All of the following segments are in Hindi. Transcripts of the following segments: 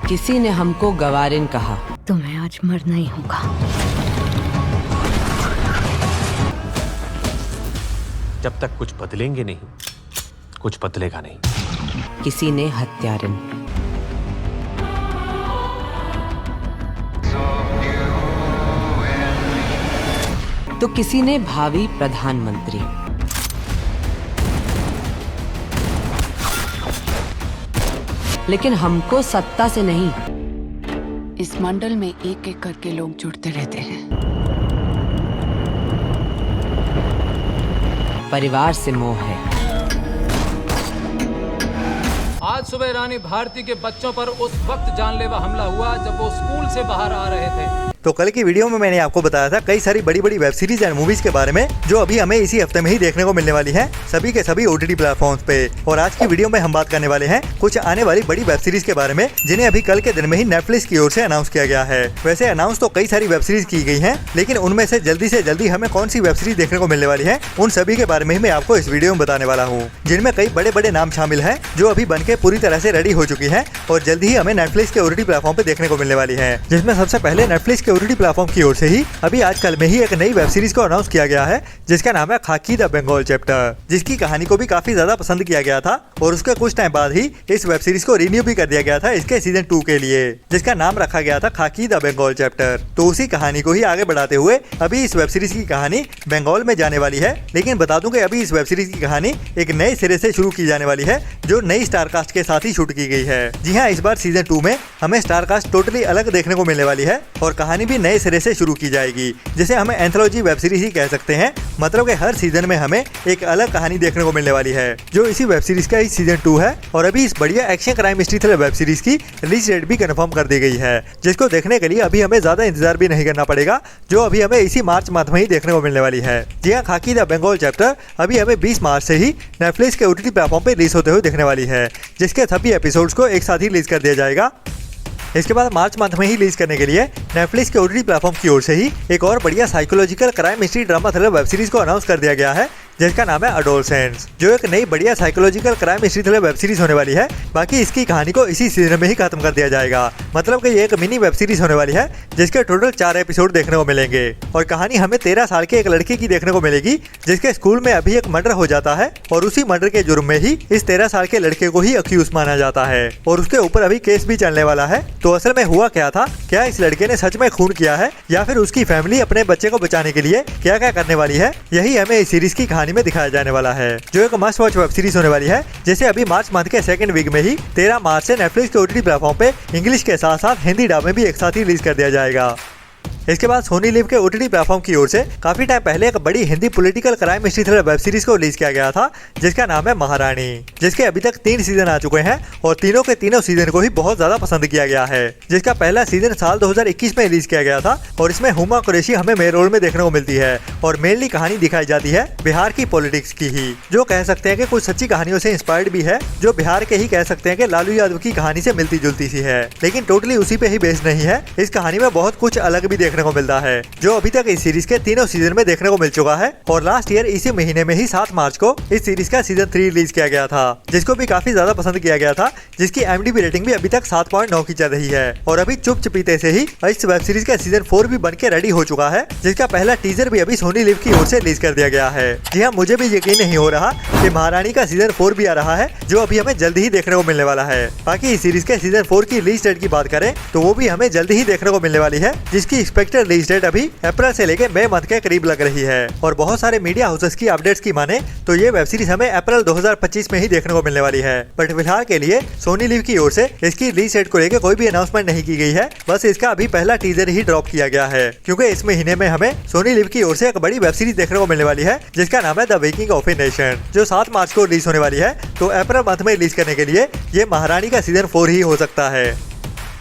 किसी ने हमको गवारिन कहा। तुम्हें आज मरना ही होगा। जब तक कुछ बदलेंगे नहीं, कुछ बदलेगा नहीं। किसी ने हत्यारिन। तो किसी ने भावी प्रधानमंत्री। लेकिन हमको सत्ता से नहीं, इस मंडल में एक एक करके लोग जुड़ते रहते हैं। परिवार से मोह है। आज सुबह रानी भारती के बच्चों पर उस वक्त जानलेवा हमला हुआ जब वो स्कूल से बाहर आ रहे थे। तो कल की वीडियो में मैंने आपको बताया था कई सारी बड़ी बड़ी वेब सीरीज एंड मूवीज के बारे में जो अभी हमें इसी हफ्ते में ही देखने को मिलने वाली हैं, सभी के सभी OTT प्लेटफॉर्म्स पे। और आज की वीडियो में हम बात करने वाले हैं कुछ आने वाली बड़ी वेब सीरीज के बारे में जिन्हें अभी कल के दिन में ही नेटफ्लिक्स की ओर से अनाउंस किया गया है। वैसे अनाउंस तो कई सारी वेब सीरीज की गई है, लेकिन उनमें से जल्दी हमें कौन सी वेब सीरीज देखने को मिलने वाली है, उन सभी के बारे में ही मैं आपको इस वीडियो में बताने वाला हूँ, जिनमें कई बड़े बड़े नाम शामिल है जो अभी बनके पूरी तरह से रेडी हो चुकी है और जल्द ही हमें नेटफ्लिक्स के OTT प्लेटफॉर्म पे देखने को मिलने वाली है। जिसमें सबसे पहले नेटफ्लिक्स के OTT प्लेटफॉर्म की ओर से ही अभी आजकल में ही एक नई वेब सीरीज को अनाउंस किया गया है जिसका नाम है खाकी द बंगाल चैप्टर, जिसकी कहानी को भी काफी ज्यादा पसंद किया गया था और उसके कुछ टाइम बाद ही इस वेब सीरीज को रिन्यू भी कर दिया गया था इसके सीजन 2 के लिए, जिसका नाम रखा गया था खाकी द बंगाल चैप्टर। तो उसी कहानी को ही आगे बढ़ाते हुए अभी इस वेब सीरीज की कहानी बंगाल में जाने वाली है। लेकिन बता दूं कि अभी इस वेब सीरीज की कहानी एक नए सिरे से शुरू की जाने वाली है जो नई स्टारकास्ट के साथ ही शूट की गई है। जी हाँ, इस बार सीजन 2 में हमें स्टारकास्ट टोटली अलग देखने को मिलने वाली है और कहानी भी नए सिरे से शुरू की जाएगी, जिसे हमें एंथोलॉजी वेब सीरीज ही कह सकते हैं। मतलब कि हर सीजन में हमें एक अलग कहानी देखने को मिलने वाली है जो इसी वेब सीरीज का ही सीजन 2 है। और अभी इस बढ़िया action crime mystery thriller web series की रिलीज डेट भी कंफर्म कर दी गई है, जिसको देखने के लिए अभी हमें ज्यादा इंतजार भी नहीं करना पड़ेगा, जो अभी हमें इसी मार्च मंथ में ही देखने को मिलने वाली है। जी हाँ, खाकी द बंगाल चैप्टर अभी हमें 20 मार्च से ही नेटफ्लिक्स के OTT प्लेटफॉर्म पे रिलीज होते हुए दिखने वाली है, जिसके सभी एपिसोड्स को एक साथ ही रिलीज कर दिया जाएगा। इसके बाद मार्च मंथ में ही रिलीज करने के लिए नेटफ्लिक्स के OTT प्लेटफॉर्म की ओर से ही एक और बढ़िया psychological crime mystery drama thriller web series को अनाउंस कर दिया गया है, जिसका नाम है अडोलसेंट्स, जो एक नई बढ़िया psychological crime mystery thriller web series होने वाली है। बाकी इसकी कहानी को इसी सीजन में ही खत्म कर दिया जाएगा। मतलब कि ये एक मिनी वेब सीरीज होने वाली है जिसके टोटल 4 एपिसोड देखने को मिलेंगे और कहानी हमें 13 साल के एक लड़के की देखने को मिलेगी जिसके स्कूल में अभी एक मर्डर हो जाता है और उसी मर्डर के जुर्म में ही इस 13 साल के लड़के को ही अक्यूज माना जाता है और उसके ऊपर अभी केस भी चलने वाला है। तो असल में हुआ क्या था, क्या इस लड़के ने सच में खून किया है या फिर उसकी फैमिली अपने बच्चे को बचाने के लिए क्या क्या करने वाली है, यही हमें इस सीरीज की कहानी में दिखाया जाने वाला है, जो एक मस्ट वॉच वेब सीरीज होने वाली है, जिसे अभी मार्च मंथ के सेकंड वीक में ही 13 मार्च से नेटफ्लिक्स के OTT प्लेटफॉर्म पे इंग्लिश के साथ साथ हिंदी डब में भी एक साथ ही रिलीज कर दिया जाएगा। इसके बाद सोनी लिव के OTT प्लेटफॉर्म की ओर से काफी टाइम पहले एक बड़ी Hindi political crime mystery thriller web series को रिलीज किया गया था जिसका नाम है महारानी, जिसके अभी तक 3 सीजन आ चुके हैं और तीनों के तीनों सीजन को ही बहुत ज्यादा पसंद किया गया है। जिसका पहला सीजन साल 2021 में रिलीज किया गया था और इसमें हुमा कुरैशी हमें मेन रोल में देखने को मिलती है और मेनली कहानी दिखाई जाती है बिहार की पॉलिटिक्स की ही, जो कह सकते हैं कि कुछ सच्ची कहानियों से इंस्पायर्ड भी है, जो बिहार के ही कह सकते हैं कि लालू यादव की कहानी से मिलती जुलती सी है, लेकिन टोटली उसी पे ही बेस्ड नहीं है। इस कहानी में बहुत कुछ अलग भी देखने को मिलता है जो अभी तक इस सीरीज के तीनों सीजन में देखने को मिल चुका है। और लास्ट ईयर इसी महीने में ही 7 मार्च को इस सीरीज का सीजन 3 रिलीज किया गया था, जिसको भी काफी ज्यादा पसंद किया गया था, जिसकी IMDb रेटिंग भी अभी तक 7.9 की चल रही है। और अभी चुप चपीते से ही इस वेब सीरीज का सीजन 4 भी बन के रेडी हो चुका है, जिसका पहला टीजर भी अभी सोनी लिव की ओर से रिलीज कर दिया गया है। जी हाँ, मुझे भी यकीन नहीं हो रहा कि महारानी का सीजन 4 भी आ रहा है, जो अभी हमें जल्द ही देखने को मिलने वाला है। बाकी इस सीरीज के सीजन 4 की रिलीज डेट की बात करें तो वो भी हमें जल्द ही देखने को मिलने वाली है, जिसकी एक्सपेक्टेड रिलीज डेट अभी अप्रैल से लेकर मई मंथ के करीब लग रही है। और बहुत सारे मीडिया हाउसेस की अपडेट्स की माने तो ये वेब सीरीज हमें अप्रैल 2025 में ही देखने को मिलने वाली है। बट फिलहाल के लिए सोनी लिव की ओर से इसकी रिलीज डेट को लेकर कोई भी अनाउंसमेंट नहीं की गई है, बस इसका अभी पहला टीजर ही ड्रॉप किया गया है, क्योंकि इस महीने में हमें सोनी लिव की ओर से एक बड़ी वेब सीरीज देखने को मिलने वाली है जिसका नाम है the making of a nation, जो 7 मार्च को रिलीज होने वाली है। तो अप्रैल मंथ में रिलीज करने के लिए ये महारानी का सीजन 4 ही हो सकता है।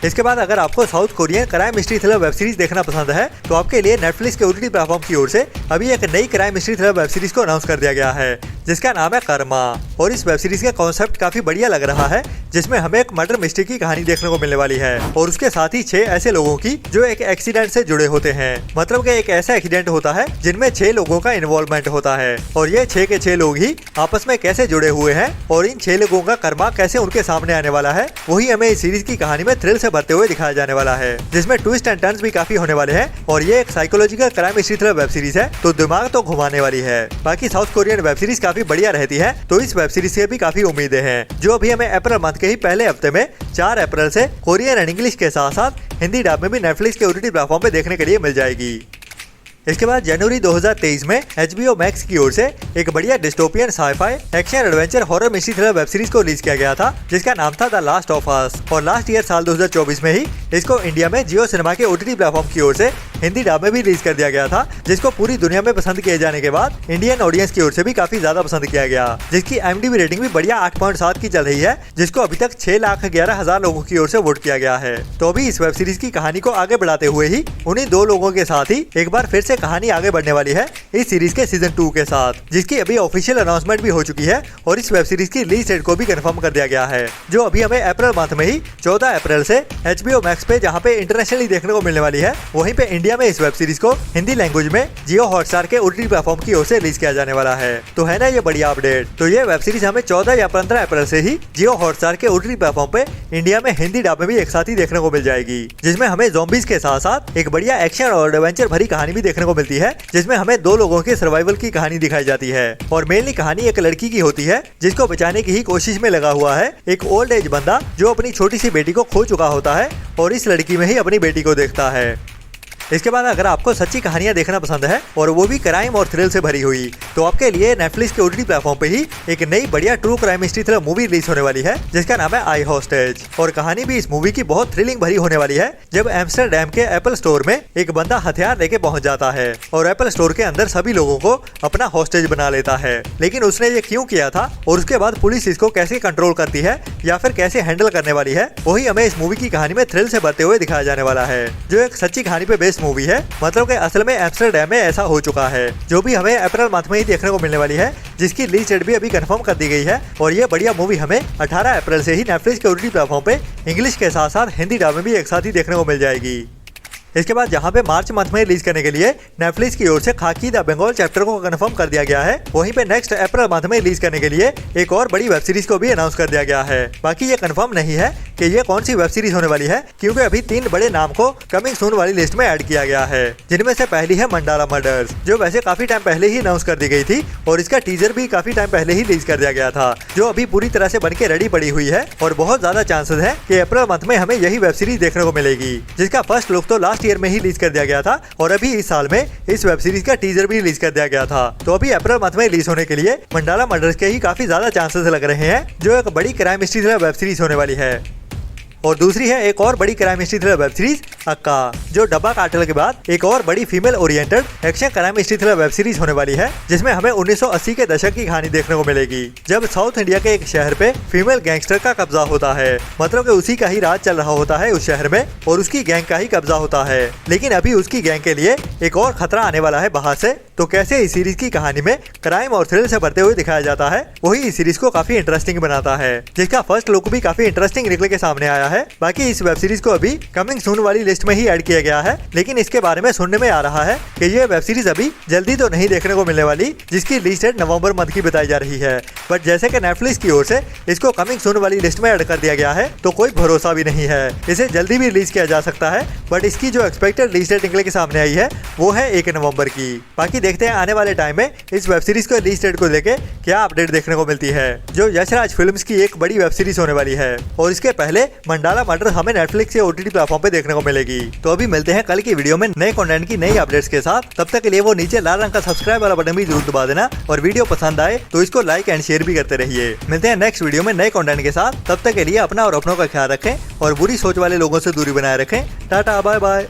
इसके बाद अगर आपको south Korean crime mystery thriller web series देखना पसंद है तो आपके लिए नेटफ्लिक्स के OTT प्लेटफॉर्म की ओर से अभी एक नई crime mystery thriller web series को अनाउंस कर दिया गया है जिसका नाम है कर्मा। और इस वेब सीरीज का कॉन्सेप्ट काफी बढ़िया लग रहा है, जिसमें हमें एक मर्डर मिस्ट्री की कहानी देखने को मिलने वाली है और उसके साथ ही 6 ऐसे लोगों की जो एक एक्सीडेंट से जुड़े होते हैं। मतलब कि एक ऐसा एक्सीडेंट होता है जिनमें 6 लोगों का इन्वॉल्वमेंट होता है और ये 6 के 6 लोग ही आपस में कैसे जुड़े हुए हैं और इन 6 लोगों का कर्मा कैसे उनके सामने आने वाला है, वही हमें इस सीरीज की कहानी में थ्रिल से भरते हुए दिखाया जाने वाला है, जिसमें ट्विस्ट एंड टर्न्स भी काफी होने वाले हैं। और ये एक psychological crime mystery thriller web series है, तो दिमाग तो घुमाने वाली है। बाकी साउथ कोरियन वेब सीरीज काफी बढ़िया रहती है, तो इस वेब सीरीज से भी काफी उम्मीदें हैं, जो अभी हमें अप्रैल मंथ के ही पहले हफ्ते में 4 अप्रैल से कोरियन एंड इंग्लिश के साथ साथ हिंदी डब में भी नेटफ्लिक्स के ओटीटी प्लेटफॉर्म पे देखने के लिए मिल जाएगी। इसके बाद जनवरी 2023 में HBO मैक्स की ओर से एक बढ़िया dystopian sci fi action adventure horror mystery thriller web series को रिलीज किया गया था, जिसका नाम था द लास्ट ऑफ अस। और लास्ट ईयर साल 2024 में ही इसको इंडिया में जियो सिनेमा के OTT प्लेटफॉर्म की ओर से हिंदी डब में भी रिलीज कर दिया गया था, जिसको पूरी दुनिया में पसंद किए जाने के बाद इंडियन ऑडियंस की ओर से भी काफी ज्यादा पसंद किया गया, जिसकी IMDb रेटिंग भी बढ़िया 8.7 की चल रही है, जिसको अभी तक 6,11,000 लोगों की ओर से वोट किया गया है। तो अभी इस वेब सीरीज की कहानी को आगे बढ़ाते हुए ही उन्हीं 2 लोगों के साथ ही एक बार फिर से कहानी आगे बढ़ने वाली है इस सीरीज के सीजन 2 के साथ, जिसकी अभी ऑफिशियल अनाउंसमेंट भी हो चुकी है और इस वेब सीरीज की रिलीज डेट को भी कंफर्म कर दिया गया है, जो अभी हमें अप्रैल मंथ में ही 14 अप्रैल से HBO मैक्स पे जहां पे इंटरनेशनली देखने को मिलने वाली है, वहीं पे इंडिया में इस वेब सीरीज को हिंदी लैंग्वेज में जियो हॉटस्टार के OTT प्लेटफॉर्म की ओर से रिलीज किया जाने वाला है। तो है ना ये बढ़िया अपडेट। तो ये वेब सीरीज हमें 14 या 15 अप्रैल से ही जियो हॉटस्टार के OTT प्लेटफॉर्म पे इंडिया में हिंदी डब में भी एक साथ ही देखने को मिल जाएगी, जिसमें हमें ज़ॉम्बीज के साथ साथ एक बढ़िया एक्शन और एडवेंचर भरी कहानी भी देखने को मिलती है, जिसमें हमें 2 लोगों के सर्वाइवल की कहानी दिखाई जाती है। और मेनली कहानी एक लड़की की होती है, जिसको बचाने की ही कोशिश में लगा हुआ है एक ओल्ड एज बंदा, जो अपनी छोटी सी बेटी को खो चुका होता है और इस लड़की में ही अपनी बेटी को देखता है। इसके बाद अगर आपको सच्ची कहानियां देखना पसंद है और वो भी क्राइम और थ्रिल से भरी हुई, तो आपके लिए नेटफ्लिक्स के OTT प्लेटफॉर्म पे ही एक नई बढ़िया true crime mystery thriller movie release होने वाली है, जिसका नाम है आई हॉस्टेज। और कहानी भी इस मूवी की बहुत थ्रिलिंग भरी होने वाली है, जब एम्स्टरडैम के एप्पल स्टोर में एक बंदा हथियार लेके पहुंच जाता है और एप्पल स्टोर के अंदर सभी लोगों को अपना हॉस्टेज बना लेता है। लेकिन उसने ये क्यों किया था और उसके बाद पुलिस इसको कैसे कंट्रोल करती है या फिर कैसे हैंडल करने वाली है, वही हमें इस मूवी की कहानी में थ्रिल से भरते हुए दिखाया जाने वाला है, जो एक सच्ची कहानी पे बेस्ड मूवी है। मतलब कि असल में एम्स्टरडैम में ऐसा हो चुका है, जो भी हमें अप्रैल मंथ में ही देखने को मिलने वाली है, जिसकी रिलीज डेट भी अभी कंफर्म कर दी गई है। और ये बढ़िया मूवी हमें 18 अप्रैल से ही नेटफ्लिक्स के OTT प्लेटफॉर्म पे इंग्लिश के साथ साथ हिंदी डब में भी एक साथ ही देखने को मिल जाएगी। इसके बाद जहां पे मार्च मंथ में रिलीज करने के लिए नेटफ्लिक्स की ओर से खाकी द बंगाल चैप्टर को कंफर्म कर दिया गया है, वहीं पे नेक्स्ट अप्रैल मंथ में रिलीज करने के लिए एक और बड़ी वेब सीरीज को भी अनाउंस कर दिया गया है। बाकी ये कंफर्म नहीं है कि ये कौन सी वेब सीरीज होने वाली है, क्योंकि अभी 3 बड़े नाम को कमिंग सून वाली लिस्ट में ऐड किया गया है, जिनमें से पहली है मंडाला मर्डर्स, जो वैसे काफी टाइम पहले ही अनाउंस कर दी गई थी और इसका टीजर भी काफी टाइम पहले ही रिलीज कर दिया गया था, जो अभी पूरी तरह से बनके रेडी पड़ी हुई है और बहुत ज्यादा चांसेस है कि अप्रैल मंथ में हमें यही वेब सीरीज देखने को मिलेगी, जिसका फर्स्ट लुक तो लास्ट ईयर में ही रिलीज कर दिया गया था और अभी इस साल में इस वेब सीरीज का टीजर भी रिलीज कर दिया गया था। तो अभी अप्रैल मंथ में रिलीज होने के लिए मंडाला मर्डर्स के ही काफी ज्यादा चांसेस लग रहे हैं, जो एक बड़ी crime mystery thriller web series होने वाली है। और दूसरी है एक और बड़ी crime mystery thriller web series अक्का, जो डब्बा कार्टेल के बाद एक और बड़ी female oriented action crime mystery thriller web series होने वाली है, जिसमें हमें 1980 के दशक की कहानी देखने को मिलेगी, जब साउथ इंडिया के एक शहर पे फीमेल गैंगस्टर का कब्जा होता है। मतलब कि उसी का ही राज चल रहा होता है उस शहर में और उसकी गैंग का ही कब्जा होता है, लेकिन अभी उसकी गैंग के लिए एक और खतरा आने वाला है बाहर से। तो कैसे इस सीरीज की कहानी में क्राइम और थ्रिल से भरते हुए दिखाया जाता है, वही इस सीरीज को काफी इंटरेस्टिंग बनाता है, जिसका फर्स्ट लुक भी काफी इंटरेस्टिंग निकल के सामने आया है। बाकी इस वेब सीरीज को अभी कमिंग सून वाली लिस्ट में ही ऐड किया गया है, लेकिन इसके बारे में सुनने में आ रहा है कि ये वेब सीरीज अभी जल्दी तो नहीं देखने को मिलने वाली, जिसकी रिलीज डेट नवंबर मंथ की बताई जा रही है। बट जैसे कि नेटफ्लिक्स की ओर से इसको कमिंग सून वाली लिस्ट में ऐड कर दिया गया है, तो कोई भरोसा भी नहीं है, इसे जल्दी भी रिलीज किया जा सकता है। बट इसकी जो एक्सपेक्टेड रिलीज डेट निकल के सामने आई है वो है 1 नवंबर की। बाकी देखते हैं आने वाले टाइम में इस वेब सीरीज को रिलीज डेट को लेके क्या अपडेट देखने को मिलती है, जो यशराज फिल्म्स की एक बड़ी वेब सीरीज होने वाली है। और इसके पहले मंडाला मर्डर हमें नेटफ्लिक्स के OTT प्लेटफॉर्म पे देखने को मिलेगी। तो अभी मिलते हैं कल की वीडियो में नए कंटेंट की नई अपडेट्स के साथ। तब तक के लिए वो नीचे लाल रंग का सब्सक्राइब वाला बटन भी जरूर दबा देना और वीडियो पसंद आए तो इसको लाइक एंड शेयर भी करते रहिए। मिलते हैं नेक्स्ट वीडियो में नए कंटेंट के साथ। तब तक के लिए अपना और अपनों का ख्याल रखें और बुरी सोच वाले लोगों से दूरी बनाए रखें। Ta ta bye bye.